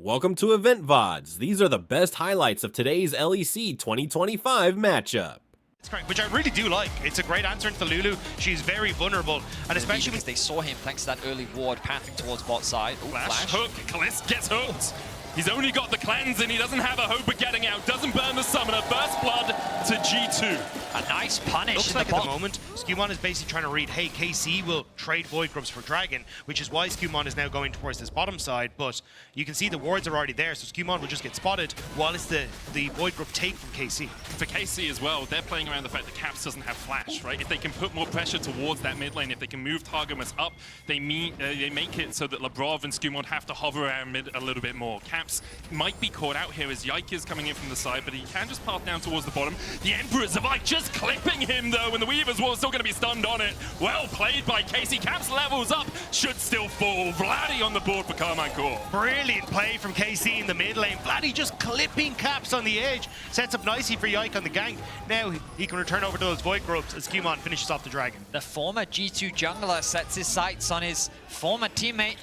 Welcome to Loleventvods. These are the best highlights of today's LEC 2025 matchup. That's correct, which I really do like. It's a great answer into Lulu. She's very vulnerable, and especially because they saw him thanks to that early ward pathing towards bot side. Ooh, flash hook. Kalist gets hooked. He's only got the cleanse and he doesn't have a hope of getting out. Doesn't burn the summoner. First blood to G2. A nice punish. Looks like at the moment, Skewmon is basically trying to read, hey, KC will trade Void Grubs for Dragon, which is why Skewmon is now going towards this bottom side. But you can see the wards are already there, so Skewmon will just get spotted while it's the Void Grub take from KC. For KC as well, they're playing around the fact that Caps doesn't have flash, right? If they can put more pressure towards that mid lane, if they can move Targamas up, they make it so that Lebrov and Skewmon have to hover around mid a little bit more. Caps might be caught out here as Yike is coming in from the side, but he can just path down towards the bottom. The Emperor's of Ike just clipping him though, and the Weaver's Wall still going to be stunned on it. Well played by Casey. Caps levels up, should still fall. Vladdy on the board for Carmine Core. Brilliant play from KC in the mid lane. Vladdy just clipping Caps on the edge. Sets up nicely for Yike on the gank. Now he can return over to those Void Grubs as Skewmon finishes off the Dragon. The former G2 jungler sets his sights on his former teammate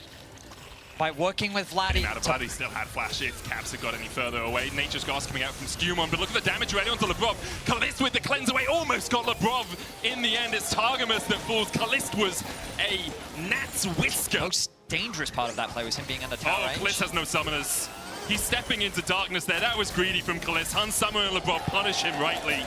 by working with Vladdy. Vladdy still had flash if Caps had got any further away. Nature's Gas coming out from Skewmon, but look at the damage already onto Lebrov. Kalist with the cleanse away, almost got Lebrov. In the end, it's Targamas that falls. Kalist was a gnat's whisker. Most dangerous part of that play was him being under tower range. Kalist has no summoners. He's stepping into darkness there. That was greedy from Kalist. Hun Summoner and Lebrov punish him rightly.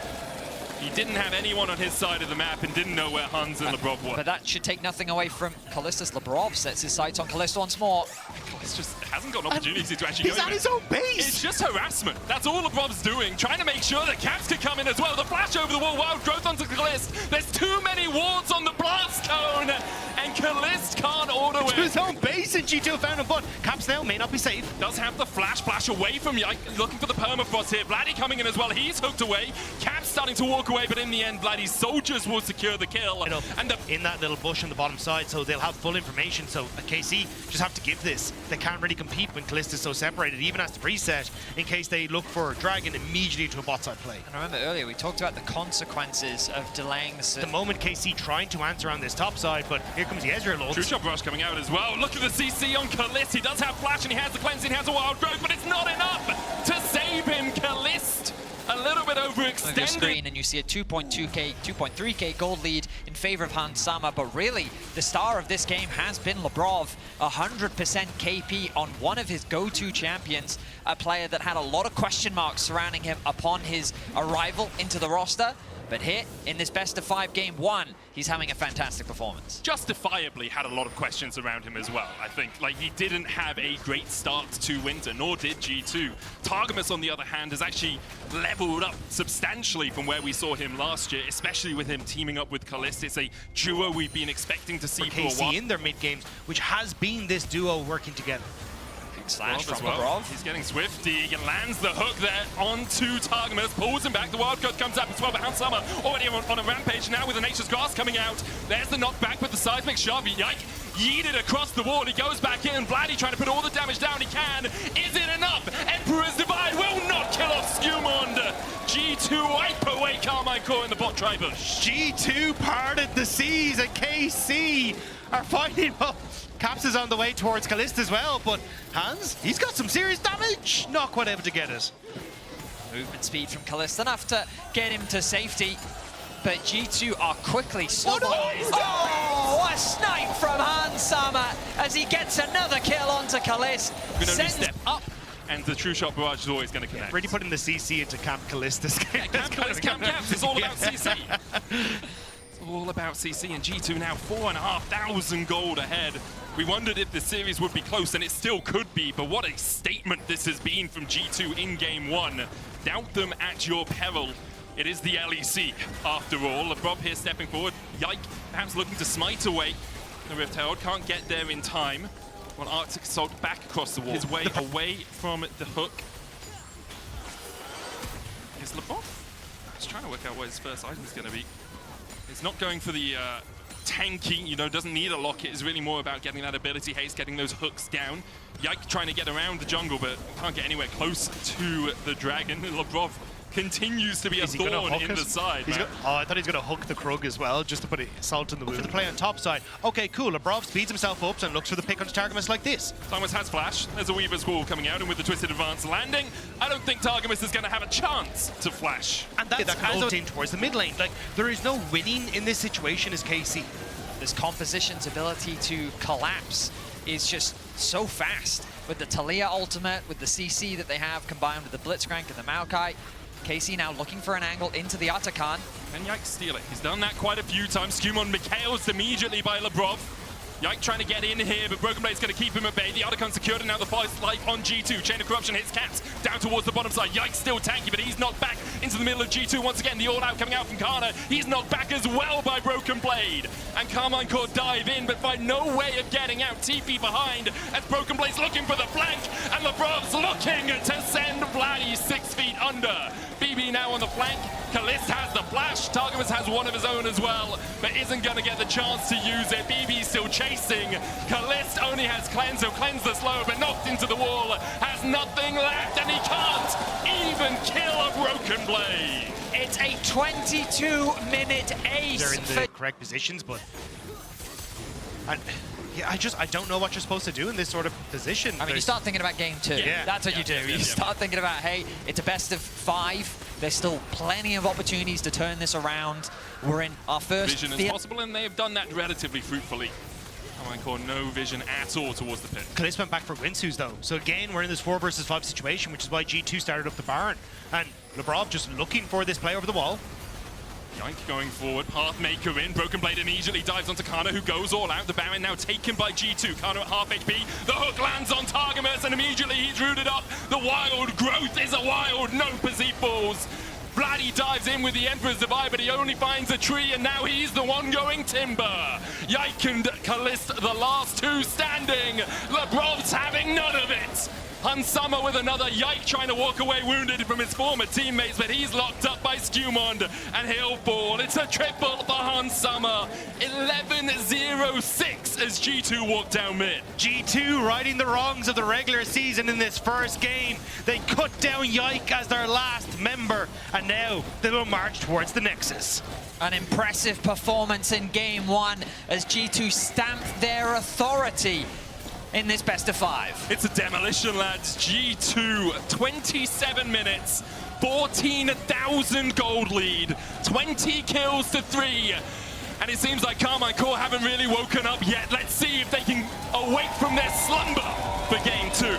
He didn't have anyone on his side of the map and didn't know where Hans and Lebrov were. But that should take nothing away from Kalist. Lebrov sets his sights on Kalist once more. Kalist just hasn't got an opportunity to actually go. He's at his own base! It's just harassment. That's all Lebrov's doing, trying to make sure that Caps can come in as well. The flash over the wall, wild growth onto Kalist. There's too many wards on the blast cone, and Kalist can't order it. To his own base, and G2 found him, but Caps now may not be safe. Does have the flash away from Yike, looking for the permafrost here. Vladdy coming in as well. He's hooked away. Caps starting to walk away, but in the end, Vladdy's soldiers will secure the kill. And in that little bush on the bottom side, so they'll have full information. So KC just have to give this. They can't really compete when Kalist is so separated, even as the preset, in case they look for Dragon immediately to a bot side play. And remember earlier, we talked about the consequences of delaying the moment KC trying to answer on this top side, but here comes the Ezreal ult. True Shot Rush coming out as well. Look at the CC on Kalist. He does have flash and he has the cleanse, he has a wild growth, but it's not enough to save him. Kalist a little bit overextended. Your screen and you see a 2.2k, 2.3k gold lead in favor of Hans Sama, but really the star of this game has been Lebrov. 100% KP on one of his go-to champions, a player that had a lot of question marks surrounding him upon his arrival into the roster. But here, in this best-of-5 game 1, he's having a fantastic performance. Justifiably had a lot of questions around him as well, I think. Like, he didn't have a great start to Winter, nor did G2. Targamas, on the other hand, has actually leveled up substantially from where we saw him last year, especially with him teaming up with Kalist. It's a duo we've been expecting to see for a while. KC in their mid-games, which has been this duo working together. Slash from Lebrov. He's getting swift. He lands the hook there onto Targamas, pulls him back. The wild card comes up as well, but Hans Sama already on a rampage now with the Nature's Grass coming out. There's the knockback with the seismic shove. Yike yeeted across the wall. He goes back in. Vladdy trying to put all the damage down he can. Is it enough? Emperor's Divide will not kill off Skewmon. G2 wipe away Carmine Core in the bot tribe. G2 parted the seas, and KC are fighting up. Caps is on the way towards Kalist as well, but Hans, he's got some serious damage. Not quite able to get it. Movement speed from Kalist, enough to get him to safety, but G2 are quickly snowballing. Oh, a snipe from Hans Sama as he gets another kill onto Kalist. We can only step up, and the True Shot Barrage is always going to connect. Really putting the CC into Camp Kalist this game. Yeah, Camp Caps, it's all about CC. All about CC, and G2 now 4,500 gold ahead. We wondered if the series would be close, and it still could be, but what a statement this has been from G2 in game 1. Doubt them at your peril. It is the LEC, after all. Lebrov here stepping forward. Yike perhaps looking to smite away. The Rift Herald can't get there in time. Well, Arctic Assault back across the wall. His way away from the hook. Is Lebrov? Just trying to work out what his first item is going to be. It's not going for the tanky, you know, doesn't need a locket. It's really more about getting that ability haste, getting those hooks down. Yike trying to get around the jungle, but can't get anywhere close to the dragon. Lebrov continues to be a Is he gonna thorn hook in the us? side, man. Oh, I thought he was going to hook the Krug as well, just to put salt in the wound. For the play on top side. Okay, cool. Lebrov speeds himself up and looks for the pick on Targamas like this. Targamas has flash. There's a Weaver's Wall coming out, and with the Twisted Advance landing, I don't think Targamas is going to have a chance to flash. And that's that can as in towards the mid lane. Like, there is no winning in this situation as KC. This composition's ability to collapse is just so fast. With the Talia ultimate, with the CC that they have combined with the Blitzcrank and the Maokai, KC now looking for an angle into the Atakan. Can Yike steal it? He's done that quite a few times. Skewmon Mikhail's immediately by Lebrov. Yike trying to get in here, but Broken Blade's going to keep him at bay. The Otacon secured, and now the fast life on G2. Chain of Corruption hits Caps down towards the bottom side. Yike's still tanky, but he's knocked back into the middle of G2. Once again, the all-out coming out from Kana. He's knocked back as well by Broken Blade. And Carmine Core dive in, but find no way of getting out. TP behind as Broken Blade's looking for the flank, and Lebrov's looking to send Vladdy 6 feet under. BB now on the flank. Kalist has the flash. Targamas has one of his own as well, but isn't going to get the chance to use it. BB still chasing. Kalist only has cleanse, so cleanse the slow, but knocked into the wall. Has nothing left, and he can't even kill a Broken Blade. It's a 22-minute ace. They're in the correct positions, but... yeah, I don't know what you're supposed to do in this sort of position. I mean, you start thinking about game 2. Yeah. That's what you do. You start thinking about, hey, it's a best of 5. There's still plenty of opportunities to turn this around. We're in our first... Vision is possible, and they have done that relatively fruitfully. Carmine Core, no vision at all towards the pit. Kalist went back for Winsus though. So again, we're in this 4 versus 5 situation, which is why G2 started up the Baron. And Lebrov just looking for this play over the wall. Yike going forward, Pathmaker in, Broken Blade immediately dives onto Kana, who goes all out. The Baron now taken by G2. Kana at half HP, the hook lands on Targamas, and immediately he's rooted up. The wild growth is a wild, no Pazit falls. Vladdy dives in with the Emperor's Divide, but he only finds a tree, and now he's the one going timber. Yike and Kalist, the last 2 standing. Lebrov's having none of it. Hunsummer with another. Yike trying to walk away wounded from his former teammates, but he's locked up by Skewmond, and he'll fall. It's a triple for Hunsummer. 11-0-6 as G2 walk down mid. G2 righting the wrongs of the regular season in this first game. They cut down Yike as their last member, and now they will march towards the Nexus. An impressive performance in game 1 as G2 stamped their authority in this best of 5. It's a demolition, lads. G2, 27 minutes, 14,000 gold lead, 20 kills to 3. And it seems like Carmine Core haven't really woken up yet. Let's see if they can awake from their slumber for game 2.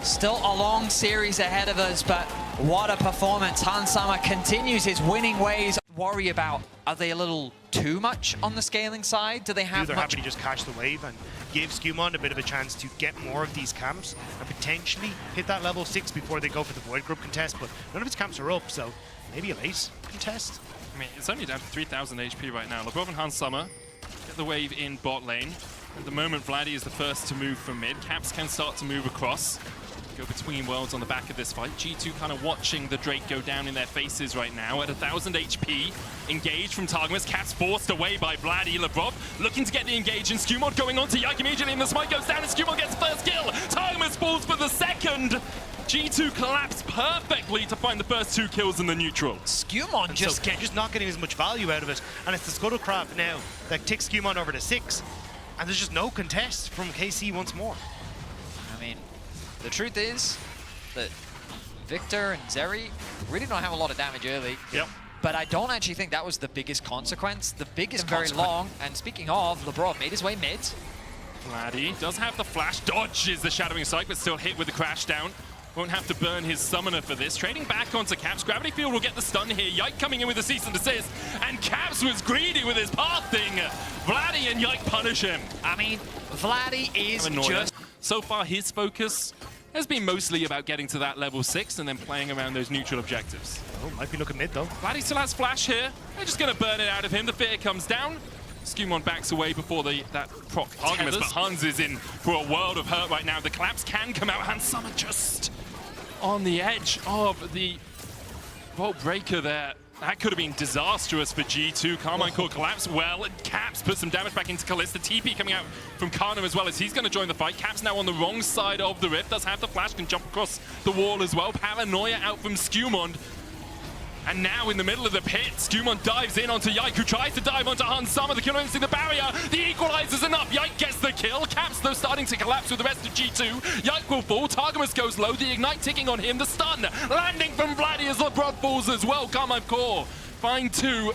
Still a long series ahead of us, but what a performance. Hansama continues his winning ways. Worry about, are they a little too much on the scaling side? Do they have They're much? happy to just catch the wave and give Skewmon a bit of a chance to get more of these camps and potentially hit that level 6 before they go for the Void Group contest, but none of his camps are up, so maybe a late contest. I mean, it's only down to 3,000 HP right now. Lebrov and Hansummer get the wave in bot lane. At the moment, Vladdy is the first to move from mid. Caps can start to move across. Go between worlds on the back of this fight. G2 kind of watching the Drake go down in their faces right now at 1,000 HP. Engaged from Targamas. Caps forced away by Vladdy. Lebrov looking to get the engage, and Skewmon going on to Yike immediately, and the smite goes down, and Skewmon gets the first kill. Targamas falls for the second. G2 collapsed perfectly to find the first 2 kills in the neutral. Skewmon Just not getting as much value out of it, and it's the Scuttlecraft now that ticks Skewmon over to 6, and there's just no contest from KC once more. I mean, the truth is that Victor and Zeri really don't have a lot of damage early. Yep. But I don't actually think that was the biggest consequence. The biggest very consequence. long, and speaking of, Lebrov made his way mid. Vladdy does have the flash, dodges the Shadowing Strike, but still hit with the crash down. Won't have to burn his summoner for this. Trading back onto Caps. Gravity Field will get the stun here. Yike coming in with a cease and desist. And Caps was greedy with his path thing. Vladdy and Yike punish him. I mean, Vladdy is just... So far, his focus has been mostly about getting to that level 6 and then playing around those neutral objectives. Oh, might be looking mid though. Vladdy still has flash here. They're just going to burn it out of him. The fear comes down. Skewmon backs away before that proc Targamas, but Hans is in for a world of hurt right now. The collapse can come out. Hansummer just on the edge of the Vault Breaker there. That could have been disastrous for G2. Carmine Core collapsed well. Caps put some damage back into Kalista. TP coming out from Kana as well as he's going to join the fight. Caps now on the wrong side of the rift. Does have the flash, can jump across the wall as well. Paranoia out from Skewmond. And now in the middle of the pit, Skewmond dives in onto Yike, who tries to dive onto Hans Summer. The killer instinct, the barrier. The equalizer's enough. Yike gets the kill. Caps, though, starting to collapse with the rest of G2. Yike will fall. Targamas goes low. The ignite ticking on him. The stun landing from Vladdy as LeBron falls as well. Carmine Core find 2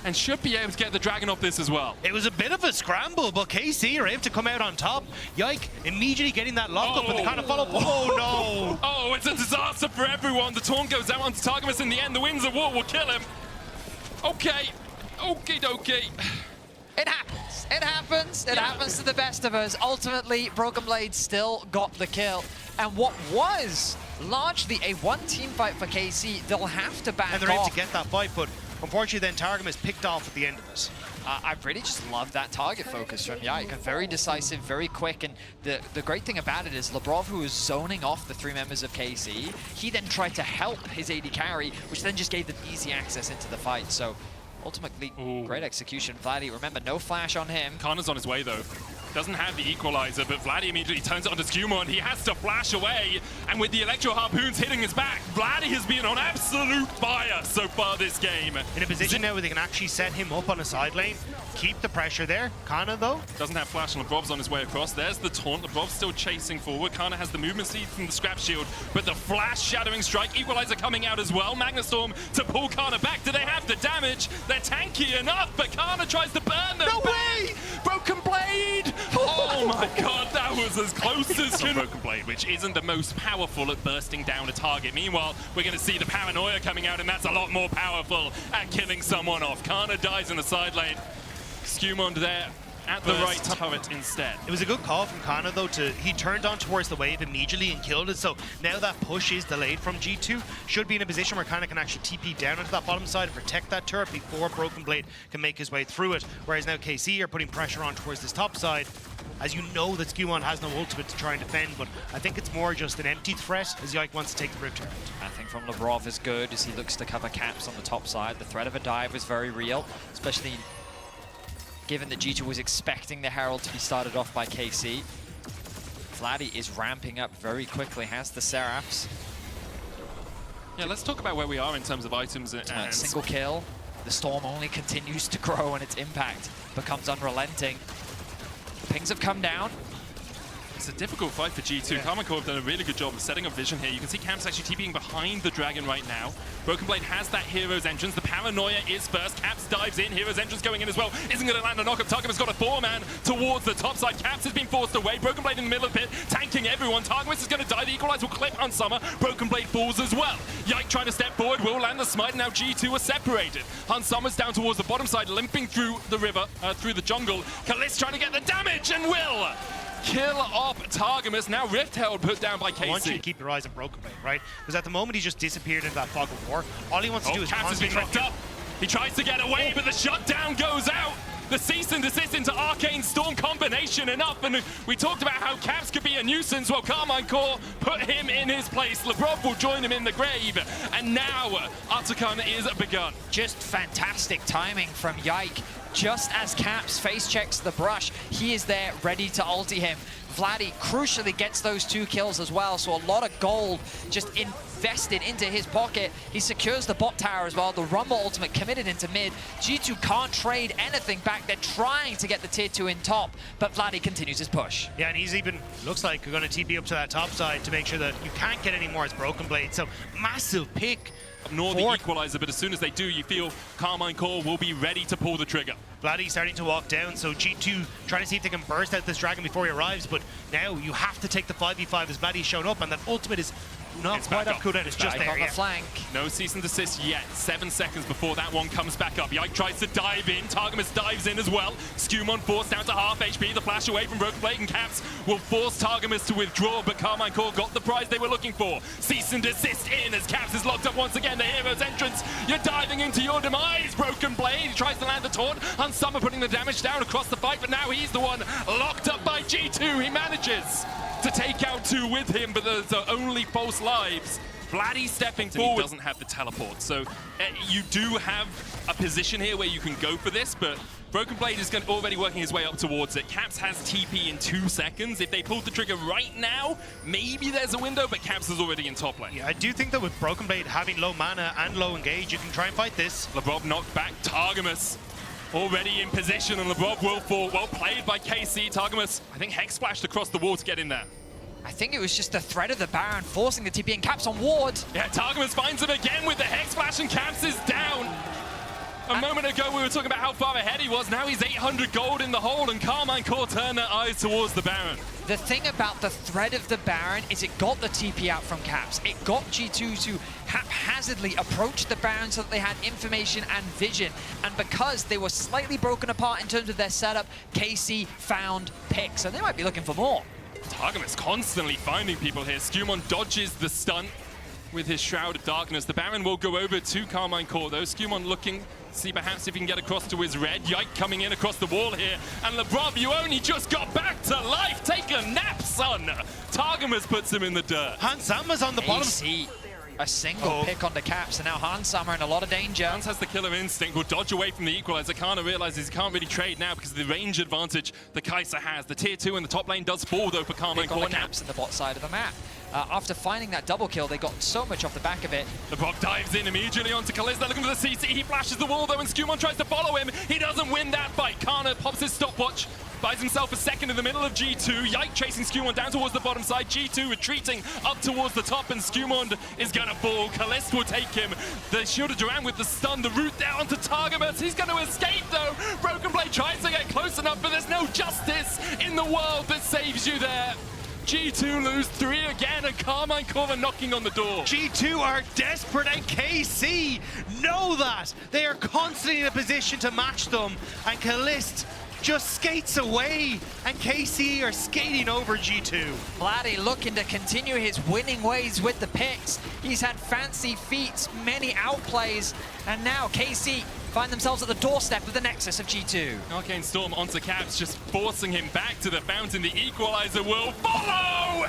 and should be able to get the dragon off this as well. It was a bit of a scramble, but KC are able to come out on top. Yike immediately getting that lockup, but they kind of follow. Oh no! Oh, it's a disaster for everyone. The taunt goes out onto Targamas in the end. The winds of war will kill him. Okay. Okie dokie. It happens. It happens. It happens to the best of us. Ultimately, Broken Blade still got the kill. And what was largely a one-team fight for KC, they'll have to back off. And they're able to get that fight, but unfortunately then Targamas picked off at the end of it. I really just love that target focus from Yike. Very decisive, very quick, and the great thing about it is Lebrov, who was zoning off the 3 members of KC, he then tried to help his AD carry, which then just gave them easy access into the fight. So ultimately, great execution. Vladdy, remember, no flash on him. Kana's on his way though. Doesn't have the equalizer, but Vladdy immediately turns it onto Skewmon. He has to flash away, and with the Electro Harpoons hitting his back, Vladdy has been on absolute fire so far this game. In a position now where they can actually set him up on a side lane, keep the pressure there. Kana, though, doesn't have flash, and Lebrov's on his way across. There's the taunt. Lebrov's still chasing forward. Kana has the movement speed from the scrap shield, but the flash shattering strike, equalizer coming out as well. Magnastorm to pull Kana back. Do they have the damage? They're tanky enough, but Kana tries to burn them. No back. way! Broken Blade! Oh my god, that was as close as Broken Blade, which isn't the most powerful at bursting down a target. Meanwhile, we're going to see the Paranoia coming out, and that's a lot more powerful at killing someone off. Kana dies in the side lane. Skewmond there at the right turret instead. It was a good call from Kana, though. He turned on towards the wave immediately and killed it. So now that push is delayed from G2. Should be in a position where Kana can actually TP down into that bottom side and protect that turret before Broken Blade can make his way through it. Whereas now KC are putting pressure on towards this top side. As you know that Skewmon has no ultimate to try and defend, but I think it's more just an empty threat as Yike wants to take the rip turret. I think from Lebrov is good as he looks to cover Caps on the top side. The threat of a dive was very real, especially given that G2 was expecting the Herald to be started off by KC. Vladdy is ramping up very quickly, has the Seraphs. Yeah, let's talk about where we are in terms of items and single kill. The Storm only continues to grow and its impact becomes unrelenting. Pings have come down. It's a difficult fight for G2. Yeah. Carmine Core have done a really good job of setting up vision here. You can see Camp's actually TPing behind the dragon right now. Broken Blade has that Hero's Entrance. The Paranoia is first. Caps dives in. Hero's Entrance going in as well. Isn't going to land a knock-up. Targamas got a 4-man towards the top side. Caps has been forced away. Broken Blade in the middle of the pit, tanking everyone. Targamas is going to die. The Equalizer will clip on Summer. Broken Blade falls as well. Yike trying to step forward, will land the smite. Now G2 are separated. Hans Summer's down towards the bottom side, limping through the river, through the jungle. Kalist trying to get the damage and will kill off Targamas. Now Rift Herald put down by KC. I want you to keep your eyes on Broken Blade, right? Because at the moment he just disappeared into that fog of war. All he wants to do is Caps has been knocked up. He tries to get away, but the shutdown goes out. The cease and desist into Arcane Storm combination enough, and we talked about how Caps could be a nuisance. Well, Carmine Core put him in his place. Lebrov will join him in the grave, and now Artakan is begun. Just fantastic timing from Yike. Just as Caps face checks the brush, he is there ready to ulti him. Vladdy crucially gets those 2 kills as well, so a lot of gold just invested into his pocket. He secures the bot tower as well. The Rumble ultimate committed into mid. G2 can't trade anything back. They're trying to get the tier 2 in top, but Vladdy continues his push. Yeah, and he's even, looks like we're going to TP up to that top side to make sure that you can't get any more as Broken Blade. So massive pick. Nor the equalizer, but as soon as they do, you feel Carmine Core will be ready to pull the trigger. Vladdy starting to walk down, so G2 trying to see if they can burst out this dragon before he arrives, but now you have to take the 5v5 as Vladdy's shown up, and that ultimate is not quite up cooldown, it's just there. On the flank. No cease and desist yet. 7 seconds before that one comes back up. Yike tries to dive in. Targamas dives in as well. Skewmon forced down to half HP. The flash away from Broken Blade, and Caps will force Targamas to withdraw, but Carmine Core got the prize they were looking for. Cease and desist in as Caps is locked up once again. The Hero's Entrance. You're diving into your demise, Broken Blade. He tries to land the taunt. Hans Summer putting the damage down across the fight, but now he's the one locked up by G2. He manages to take out 2 with him, but there's only false lives Vladdy stepping forward. He doesn't have the teleport, so you do have a position here where you can go for this, but Broken Blade is already working his way up towards it. Caps has TP in 2 seconds. If they pulled the trigger right now, maybe there's a window, but Caps is already in top lane. Yeah, I do think that with Broken Blade having low mana and low engage, you can try and fight this. Lebrov knocked back Targamas. Already in position, and Lebrov will fall. Well played by KC. Targamas, I think, Hex splashed across the wall to get in there. I think it was just the threat of the Baron forcing the TP and Caps on ward. Yeah, Targamas finds him again with the Hex Splash, and Caps is down. A moment ago, we were talking about how far ahead he was. Now he's 800 gold in the hole, and Carmine Core turned their eyes towards the Baron. The thing about the threat of the Baron is it got the TP out from Caps. It got G2 to haphazardly approach the Baron so that they had information and vision. And because they were slightly broken apart in terms of their setup, KC found picks, and they might be looking for more. Targamas constantly finding people here. Skumon dodges the stun with his Shroud of Darkness. The Baron will go over to Carmine Core, though. Skumon looking, see perhaps if he can get across to his red. Yike coming in across the wall here. And Lebrov, you only just got back to life. Take a nap, son. Targamas puts him in the dirt. Hansama's on the bottom. A single pick onto Caps, and now Hansama in a lot of danger. Hans has the killer instinct, will dodge away from the equalizer. Kana realizes he can't really trade now because of the range advantage the Kai'Sa has. The tier 2 in the top lane does fall, though, for Carmine Core. Caps in the bot side of the map. After finding that double kill, they got so much off the back of it. Lebrov dives in immediately onto Kalista, looking for the CC. He flashes the wall, though, and Skumon tries to follow him. He doesn't win that fight. Kana pops his stopwatch, buys himself a second in the middle of G2. Yike chasing Skumon down towards the bottom side. G2 retreating up towards the top, and Skumon is going to fall. Kalista will take him. The Shield of Duran with the stun. The route down onto Targamas. He's going to escape, though. Broken Blade tries to get close enough, but there's no justice in the world that saves you there. G2 lose 3 again, and Carmine Core knocking on the door. G2 are desperate, and KC know that. They are constantly in a position to match them, and Kalist just skates away, and KC are skating over G2. Vladdy looking to continue his winning ways with the picks. He's had fancy feats, many outplays, and now KC find themselves at the doorstep of the nexus of G2. Arcane Storm onto Caps, just forcing him back to the fountain. The equalizer will follow!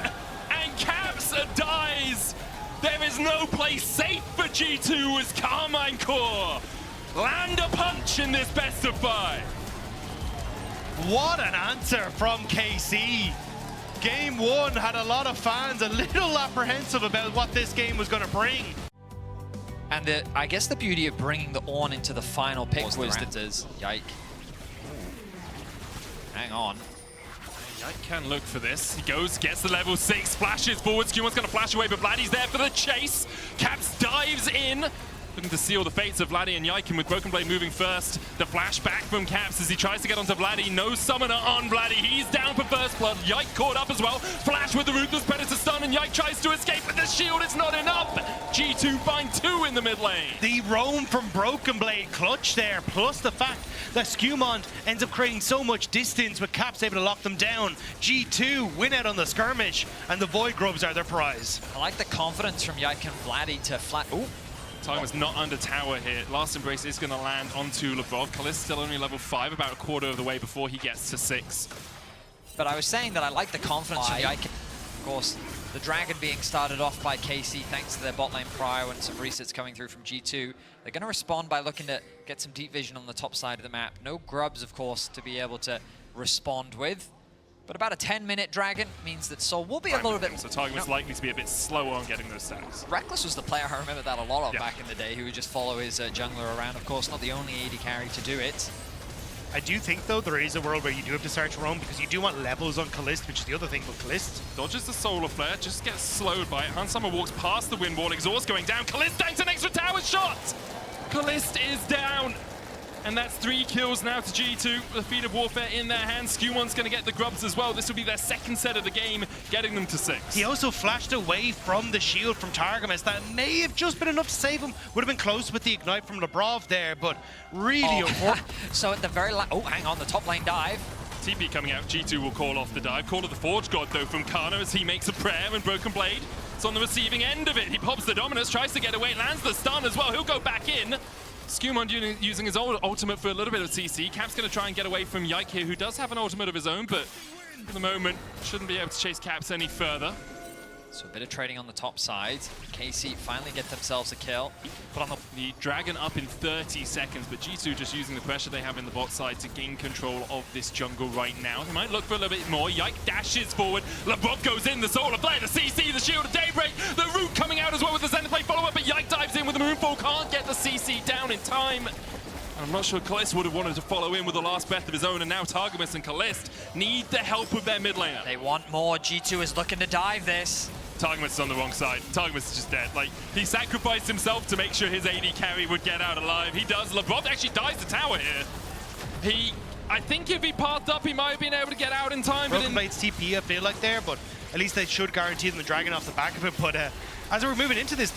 And Caps dies! There is no place safe for G2 as Carmine Core land a punch in this best of 5. What an answer from KC. Game 1 had a lot of fans a little apprehensive about what this game was going to bring. And I guess the beauty of bringing the Ornn into the final pick was the Raptors. Yike. Hang on. Yike can look for this. He goes, gets the level 6, flashes forward. Skumon's going to flash away, but Vladdy's there for the chase. Caps dives in, looking to seal the fates of Vladdy and Yike, and with Broken Blade moving first. The flashback from Caps as he tries to get onto Vladdy. No summoner on Vladdy. He's down for first blood. Yike caught up as well. Flash with the Ruthless Predator stun, and Yike tries to escape, but the shield is not enough. G2 find 2 in the mid lane. The roam from Broken Blade clutch there, plus the fact that Skumon ends up creating so much distance with Caps able to lock them down. G2 win out on the skirmish, and the Void Grubs are their prize. I like the confidence from Yike and Vladdy to flat. Ooh. Targamas not under tower here. Last Embrace is going to land onto Lebrov. Kalist still only level 5, about a quarter of the way before he gets to 6. But I was saying that I like the confidence from Yike. Of course, the Dragon being started off by KC thanks to their bot lane prio and some resets coming through from G2. They're going to respond by looking to get some deep vision on the top side of the map. No grubs, of course, to be able to respond with. But about a 10-minute Dragon means that Soul will be a little bit... So Targamas likely to be a bit slower on getting those stacks. Reckless was the player I remember that a lot of back in the day, who would just follow his jungler around. Of course, not the only AD carry to do it. I do think, though, there is a world where you do have to start your own, because you do want levels on Kalist, which is the other thing with Kalist. Dodges the Solar Flare, just gets slowed by it. Hansama walks past the wind wall, exhaust going down. Kalist tanks an extra tower shot! Kalist is down! And that's 3 kills now to G2. The feat of warfare in their hands. Skumon's going to get the grubs as well. This will be their second set of the game, getting them to 6. He also flashed away from the shield from Targamas. That may have just been enough to save him. Would have been close with the ignite from Lebrov there, but really important. So at the very last... Oh, hang on, the top lane dive. TP coming out. G2 will call off the dive. Call of the Forge God, though, from Kana as he makes a prayer, and Broken Blade is on the receiving end of it. He pops the Dominus, tries to get away, lands the stun as well. He'll go back in. Skumon using his old ultimate for a little bit of CC. Cap's going to try and get away from Yike here, who does have an ultimate of his own, but for the moment, shouldn't be able to chase Caps any further. So a bit of trading on the top side. KC finally get themselves a kill. But on the Dragon up in 30 seconds, but G2 just using the pressure they have in the bot side to gain control of this jungle right now. They might look for a little bit more. Yike dashes forward. Lebrock goes in, the solar flare, the CC, the shield of Daybreak, the root coming out as well with the Zenith Blade follow-up, but Yike dives in with the Moonfall, can't get the CC down in time. I'm not sure Kalist would have wanted to follow in with the last breath of his own, and now Targamas and Kalist need the help of their mid laner. They want more. G2 is looking to dive this. Targamas is on the wrong side. Targamas is just dead. Like, he sacrificed himself to make sure his AD carry would get out alive. He does. Lebrock actually dies the tower here. I think if he parked up, he might have been able to get out in time. Broken Blade's TP, I feel like there, but at least they should guarantee them the Dragon off the back of it. But as we're moving into this,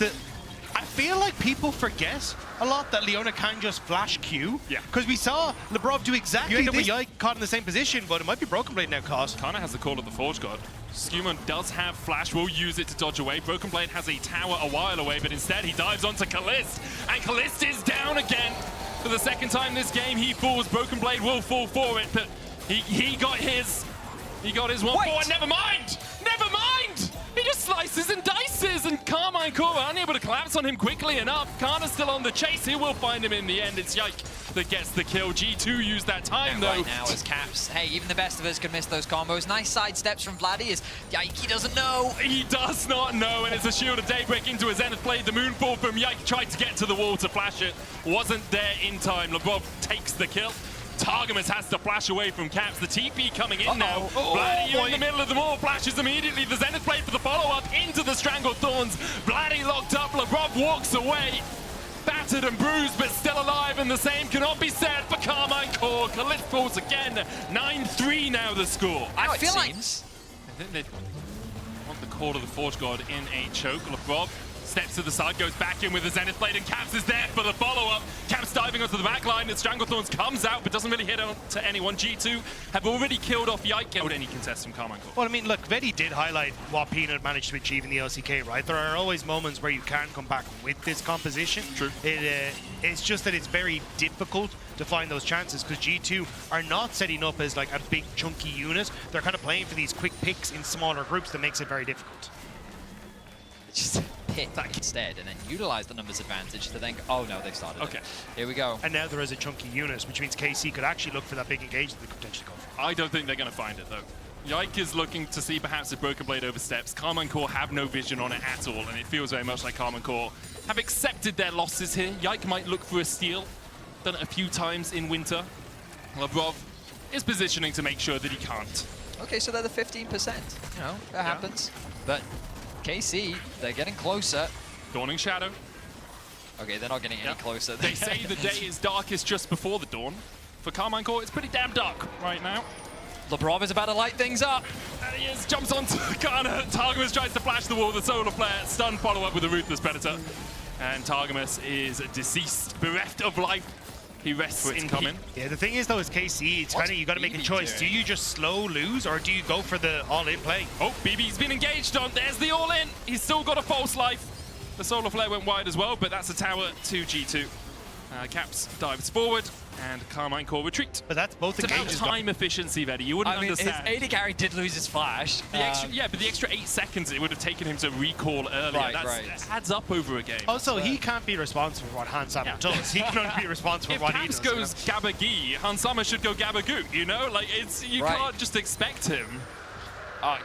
I feel like people forget a lot that Leona can just flash Q. Yeah. Because we saw Lebrov do exactly this. You end up with Yike caught in the same position, but it might be Broken Blade now caught. Kana has the call of the Forge God. Skewman does have flash, will use it to dodge away. Broken Blade has a tower a while away, but instead he dives onto Kalist. And Kalist is down again. For the second time this game, he falls. Broken Blade will fall for it, but he got his. He got his 1-4, never mind! Never mind! He just slices and dices, and Carmine Core are unable to collapse on him quickly enough. Kana's still on the chase. He will find him in the end. It's Yike that gets the kill. G2 used that time, though. Right now as Caps, hey, even the best of us can miss those combos. Nice side steps from Vladdy as Yike, he doesn't know. He does not know, and it's a shield of Daybreak into a Zenith Blade. The Moonfall from Yike tried to get to the wall to flash it. Wasn't there in time. Lebrov takes the kill. Targamas has to flash away from Caps. The TP coming in now. Vladdy in the middle of them all. Flashes immediately. The Zenith Blade for the follow-up into the Strangled Thorns. Vladdy locked up. Lebrov walks away. Battered and bruised, but still alive. And the same cannot be said for Carmine Core. Kalist falls again. 9-3 now the score. I feel like... I think they want the call of the Forge God in a choke. Lebrov steps to the side, goes back in with the Zenith Blade, and Caps is there for the follow-up. Caps diving onto the back line, and Stranglethorns comes out, but doesn't really hit on to anyone. G2 have already killed off Yike. Without any contest from Carmine Core. Well, I mean, look, Vedi did highlight what Peanut managed to achieve in the LCK, right? There are always moments where you can come back with this composition. True. It's just that it's very difficult to find those chances because G2 are not setting up as like a big chunky unit. They're kind of playing for these quick picks in smaller groups that makes it very difficult. Just hit that instead and then utilize the numbers advantage to think, oh no, they've started it. Here we go. And now there is a chunky unit, which means KC could actually look for that big engage that they could potentially go for. I don't think they're going to find it, though. Yike is looking to see perhaps if Broken Blade oversteps. Carmine Core have no vision on it at all, and it feels very much like Carmine Core have accepted their losses here. Yike might look for a steal. Done it a few times in winter. Lebrov is positioning to make sure that he can't. Okay, so they're the 15%. You know, that happens. But KC, they're getting closer. Dawning Shadow. Okay, they're not getting any closer. They say the day is darkest just before the dawn. For Carmine Core, it's pretty damn dark right now. Lebrov is about to light things up. And he is, jumps onto Kana. Targamas tries to flash the wall, the solar flare. Stun follow-up with a Ruthless Predator. And Targamas is deceased, bereft of life. He rests in coming. Yeah, the thing is though, is KC, it's kind of, you got to make a choice. Do you just slow lose or do you go for the all-in play? Oh, BB's been engaged on. There's the all-in. He's still got a false life. The solar flare went wide as well, but that's a tower to G2. Caps dives forward, and Carmine Core retreat. But that's both it's about time efficiency, Vedi. You wouldn't understand. His AD carry did lose his flash. Yeah, but the extra 8 seconds it would have taken him to recall earlier. That adds up over a game. Also, he can't be responsible for what Hansama does. He can only be responsible for what he does. If Caps goes Gabagee, Hansama should go Gabagoo, you know? Like, you can't just expect him.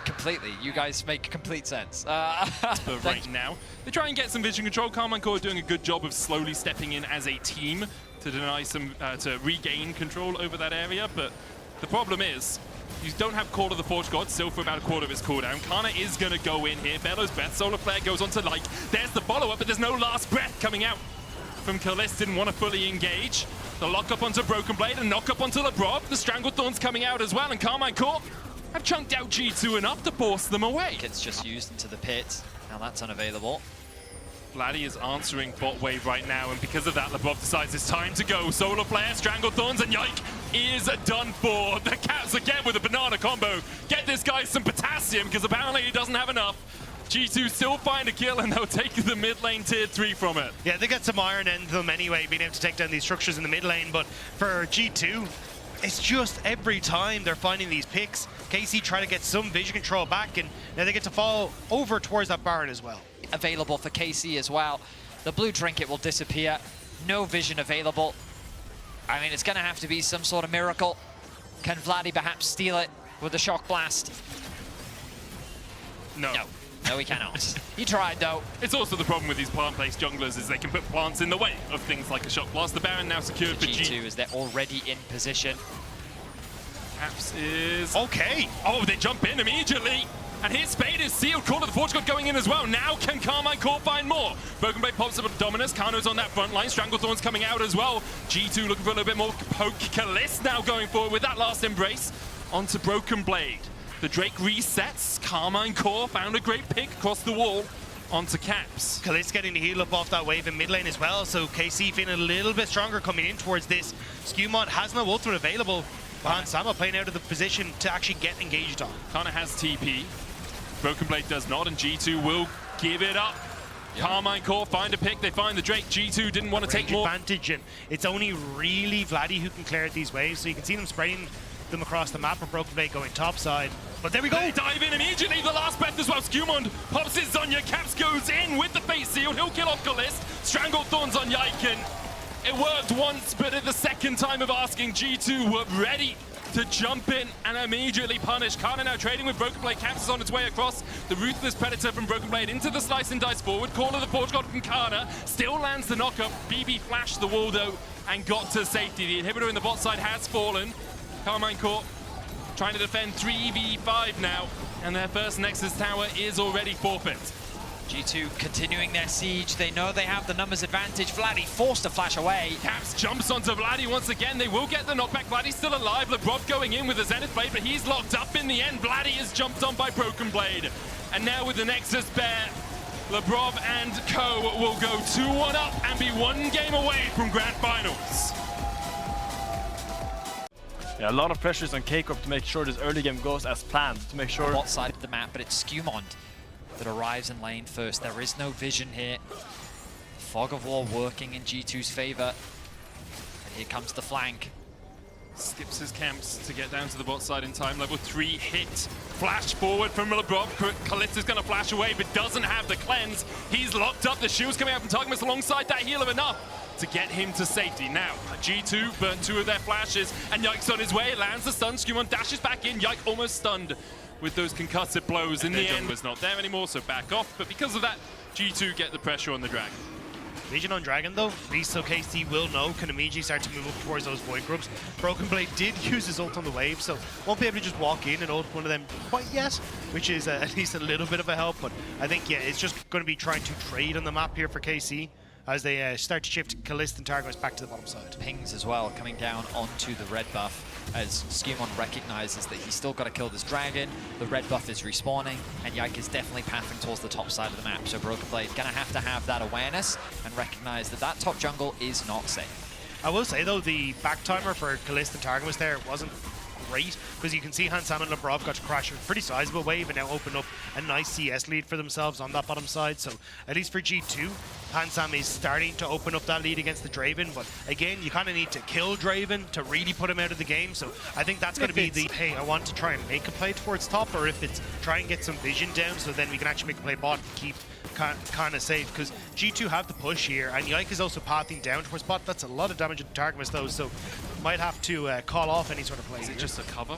Completely. You guys make complete sense. But right now, they try and get some vision control. Carmine Core doing a good job of slowly stepping in as a team to deny some, to regain control over that area. But the problem is, you don't have Call of the Forge God still for about a quarter of his cooldown. Kana is going to go in here. Bellows Breath, Solar Flare goes on to Like. There's the follow-up, but there's no last breath coming out from Kalist. Didn't want to fully engage. The lock up onto Broken Blade and knock up onto Lebrov. The Strangled Thorns coming out as well, and Carmine Core have chunked out G2 enough to force them away. It's just used into the pit. Now that's unavailable. Vladdy is answering bot wave right now, and because of that, Lebrov decides it's time to go. Solar Flare, Strangled Thorns, and Yike is done for. The Caps again with a banana combo. Get this guy some potassium, because apparently he doesn't have enough. G2 still find a kill, and they'll take the mid lane tier 3 from it. Yeah, they got some iron in them anyway, being able to take down these structures in the mid lane, but for G2, It's just every time they're finding these picks, KC try to get some vision control back, and now they get to fall over towards that Baron as well. Available for KC as well. The blue trinket will disappear. No vision available. I mean, it's going to have to be some sort of miracle. Can Vladdy perhaps steal it with a shock blast? No. No, he cannot. He tried, though. It's also the problem with these plant-based junglers is they can put plants in the way of things like a shock blast. The Baron now secured for G2 as they're already in position. Caps is... Okay. Oh, they jump in immediately. And his Spade is sealed. Call of the Forge God going in as well. Now can Carmine Corp find more? Broken Blade pops up with Dominus. Kano's on that front line. Stranglethorn's coming out as well. G2 looking for a little bit more poke. Kalist now going forward with that last embrace. Onto Broken Blade. The Drake resets. Carmine Corp found a great pick across the wall. Onto Caps. Kalist getting the heal up off that wave in mid lane as well, so KC feeling a little bit stronger coming in towards this. Skewmon has no ultimate available. Behind Sama playing out of the position to actually get engaged on. Kana has TP. Broken Blade does not, and G2 will give it up. Yep. Carmine Corp find a pick, they find the Drake. G2 didn't want to take more advantage, and it's only really Vladdy who can clear these waves, so you can see them spreading them across the map, with Broken Blade going topside. But there we go! They dive in immediately, the last breath as well. Skewmon pops his Zonya, Caps goes in with the face seal, he'll kill off Kalist. Stranglethorns on Yaiken. It worked once, but at the second time of asking, G2 were ready to jump in and immediately punish. Kana now trading with Broken Blade. Caps is on its way across. The Ruthless Predator from Broken Blade into the slice and dice forward. Call of the Forge God from Kana. Still lands the knockup. BB flashed the wall though and got to safety. The inhibitor in the bot side has fallen. Carmine Corp trying to defend 3v5 now. And their first Nexus tower is already forfeit. G2 continuing their siege. They know they have the numbers advantage. Vladdy forced to flash away. Caps jumps onto Vladdy once again. They will get the knockback. Vladdy's still alive. Lebrov going in with a Zenith Blade, but he's locked up in the end. Vladdy is jumped on by Broken Blade. And now with the Nexus Bear, Lebrov and co will go 2-1 up and be one game away from Grand Finals. Yeah, a lot of pressures on K-Corp to make sure this early game goes as planned, to make sure... Bot side of the map, but it's Skewmon that arrives in lane first. There is no vision here. Fog of War working in G2's favor. And here comes the flank. Skips his camps to get down to the bot side in time. Level 3 hit. Flash forward from Lebrov. Kalista's going to flash away, but doesn't have the cleanse. He's locked up. The shield's coming out from Targamas alongside that heal of enough to get him to safety. Now, G2 burnt 2 of their flashes, and Yike's on his way. Lands the stun. Skewmon dashes back in. Yike almost stunned with those concussive blows. In the end, was not there anymore, so back off. But because of that, G2 get the pressure on the Dragon. Vision on Dragon though, at least so KC will know, can immediately start to move up towards those Void Grubs. Broken Blade did use his ult on the wave, so won't be able to just walk in and ult one of them quite yet, which is at least a little bit of a help. But I think, yeah, it's just going to be trying to trade on the map here for KC as they start to shift Kalist and Targos back to the bottom side. Pings as well coming down onto the red buff as Skewmon recognizes that he's still got to kill this dragon. The red buff is respawning, and Yike is definitely pathing towards the top side of the map. So Broken Blade gonna have to have that awareness and recognize that that top jungle is not safe. I will say though, the back timer for Kalist and Targos there wasn't great, because you can see Hansam and Lebrov got to crash a pretty sizable wave and now open up a nice CS lead for themselves on that bottom side. So at least for G2, Hansam is starting to open up that lead against the Draven, but again, you kind of need to kill Draven to really put him out of the game. So I think that's going to be the, hey, I want to try and make a play towards top, or if it's try and get some vision down so then we can actually make a play bot and keep kind of safe, because G2 have the push here, and Yike is also pathing down towards bot. That's a lot of damage to Targamas though, so might have to call off any sort of play. Is it just a cover?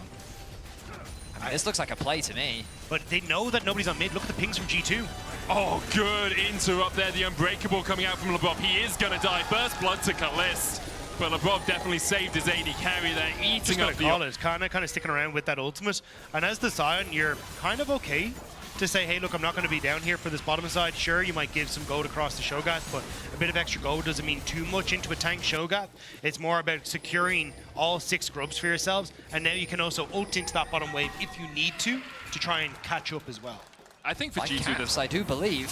I mean, this looks like a play to me. But they know that nobody's on mid. Look at the pings from G2. Oh, good interrupt there. The Unbreakable coming out from Lebrov. He is going to die. First blood to Kalist. But Lebrov definitely saved his AD carry there, eating up the... It's kind of sticking around with that ultimate. And as the Sion, you're kind of okay to say, hey, look, I'm not going to be down here for this bottom side. Sure, you might give some gold across the Shogat, but a bit of extra gold doesn't mean too much into a tank Shogat. It's more about securing all 6 grubs for yourselves, and now you can also ult into that bottom wave if you need to try and catch up as well. I think for Like G2, Caps, I do believe.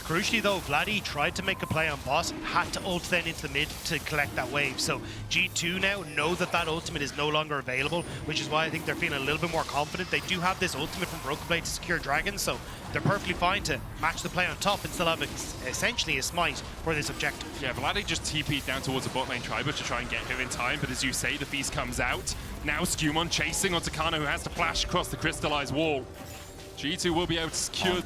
Crucially though, Vladdy tried to make a play on boss, had to ult then into the mid to collect that wave. So G2 now know that that ultimate is no longer available, which is why I think they're feeling a little bit more confident. They do have this ultimate from Broken Blade to secure Dragon, so they're perfectly fine to match the play on top and still have essentially a smite for this objective. Yeah, Vladdy just TP'd down towards the bot lane Triber to try and get here in time, but as you say, the feast comes out. Now Skewmon chasing onto Kana, who has to flash across the crystallized wall. G2 will be able to secure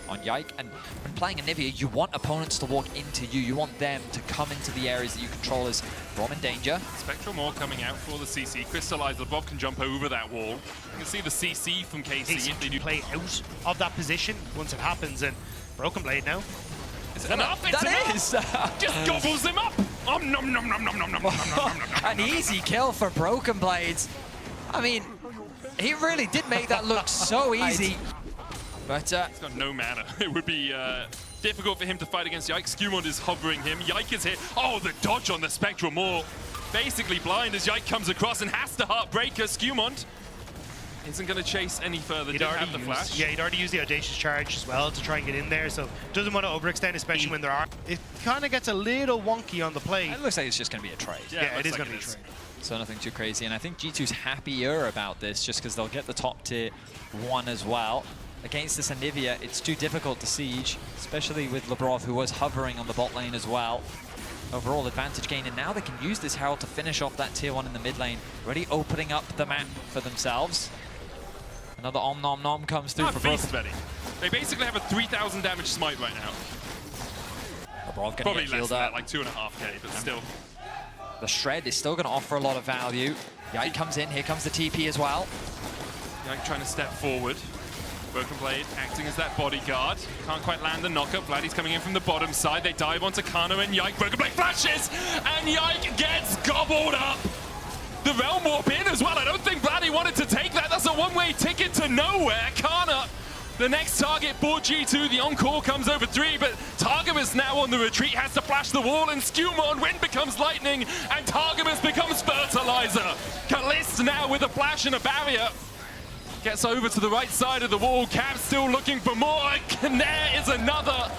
on Yike, and when playing Anivia, you want opponents to walk into you. You want them to come into the areas that you control as Brom in danger. Spectral Maw coming out for the CC. Crystallized, Lvov can jump over that wall. You can see the CC from KC if they do play out of that position once it happens, and Broken Blade now. Is it enough? It's That enough. is! Just gobbles him up! Nom nom nom nom nom nom nom nom nom nom. An easy kill for Broken Blades. I mean, he really did make that look so easy. But He's got no mana. It would be difficult for him to fight against Yike. Skewmon is hovering him. Yike is hit. Oh, the dodge on the Spectral Maw. Basically blind as Yike comes across and has to Heartbreaker. Skewmon isn't going to chase any further. He'd Didn't already have the used, flash. yeah, he'd already used the Audacious Charge as well to try and get in there, so doesn't want to overextend, especially when there are. It kind of gets a little wonky on the play. it looks like it's just going to be a trade. Yeah, it is looks going to like be a trade. So nothing too crazy. And I think G2's happier about this just because they'll get the top tier 1 as well. Against this Anivia, it's too difficult to siege, especially with Lebrov, who was hovering on the bot lane as well. Overall advantage gain, and now they can use this Herald to finish off that tier 1 in the mid lane, already opening up the map for themselves. Another Om Nom Nom comes through for Beast Broken. Betty. They basically have a 3,000 damage smite right now. Lebrov gonna Probably get less healed than that, up. like 2.5k, but still. The Shred is still going to offer a lot of value. Yike comes in, here comes the TP as well. Yike trying to step forward. Broken Blade acting as that bodyguard. Can't quite land the knockup. Vladdy's coming in from the bottom side. They dive onto Kana and Yike. Broken Blade flashes, and Yike gets gobbled up. The Realm Warp in as well. I don't think Vladdy wanted to take that. That's a one-way ticket to nowhere. Kana, the next target for G2. The encore comes over 3, but Targamas now on the retreat, has to flash the wall, and Skewmon, wind becomes lightning, and Targamas becomes fertilizer. Kalist now with a flash and a barrier. Gets over to the right side of the wall. Caps still looking for more, and there is another.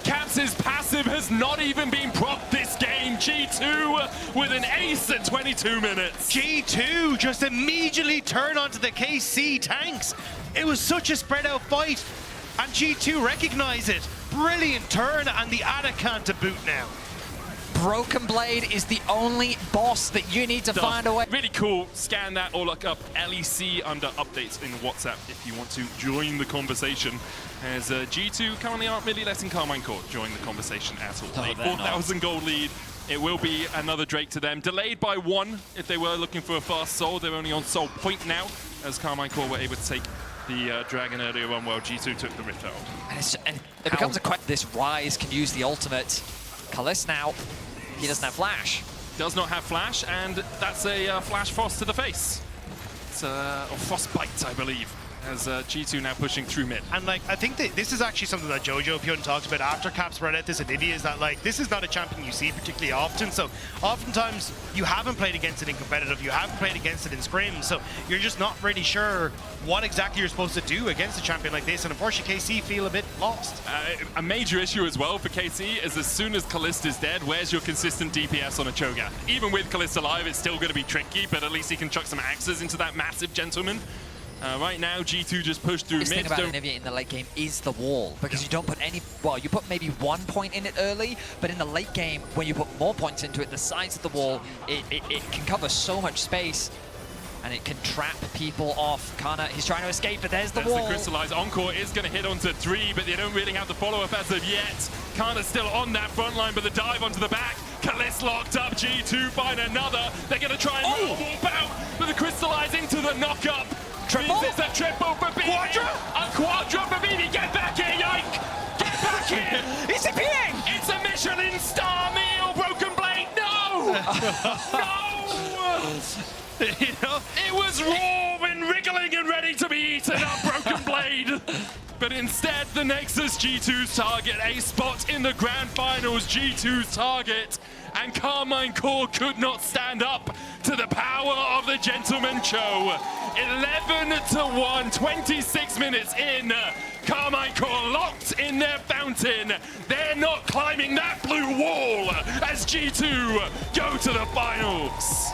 Caps' passive has not even been propped this game. G2 with an ace at 22 minutes. G2 just immediately turn onto the KC tanks. It was such a spread out fight, and G2 recognize it. Brilliant turn, and the Adakan to boot now. Broken Blade is the only boss that you need to find a way. Really cool. Scan that or look up LEC under updates in WhatsApp if you want to join the conversation. As G2 currently aren't really letting Carmine Court join the conversation at all. No, A they're 4,000 gold lead. It will be another Drake to them. Delayed by 1 if they were looking for a fast soul. They're only on soul point now as Carmine Court were able to take the Dragon earlier on while G2 took the Rift Herald. And it becomes a question. This Rise can use the ultimate. Kalist now, he doesn't have flash. Does not have flash, and that's a flash frost to the face. It's a frostbite, I believe, as G2 now pushing through mid. And like, I think that this is actually something that Jojo Pyun talks about after Caps spread out this Anivia, is that like, this is not a champion you see particularly often. So oftentimes you haven't played against it in competitive, you haven't played against it in scrims, so you're just not really sure what exactly you're supposed to do against a champion like this. And unfortunately KC feel a bit lost. A major issue as well for KC is as soon as Kalist is dead, where's your consistent DPS on a Cho'Gath? Even with Kalist alive, it's still going to be tricky, but at least he can chuck some axes into that massive gentleman. Right now, G2 just pushed through The mid. thing about Anivia in the late game is the wall, because you don't put any, well, you put maybe 1 point in it early, but in the late game, when you put more points into it, the sides of the wall, it can cover so much space, and it can trap people off. Kana, he's trying to escape, but there's the wall. The crystallized encore is going to hit onto 3, but they don't really have the follow-up as of yet. Kana's still on that front line, but the dive onto the back. Kalist locked up, G2 find another. They're going to try and warp out, but the crystallize into the knock-up. Triple? It's a triple for Bini. Quadra? A quadra for Bini. Get back here, Yike! Get back here! He's appearing! It's a Michelin star meal, Broken Blade. No! No! You know? It was raw and wriggling and ready to be eaten up, Broken Blade. But instead, the Nexus G2's target, a spot in the grand finals, G2's target. And Carmine Core could not stand up to the power of the Gentleman Cho. 11-1, 26 minutes in. Carmine Core locked in their fountain. They're not climbing that blue wall as G2 go to the finals.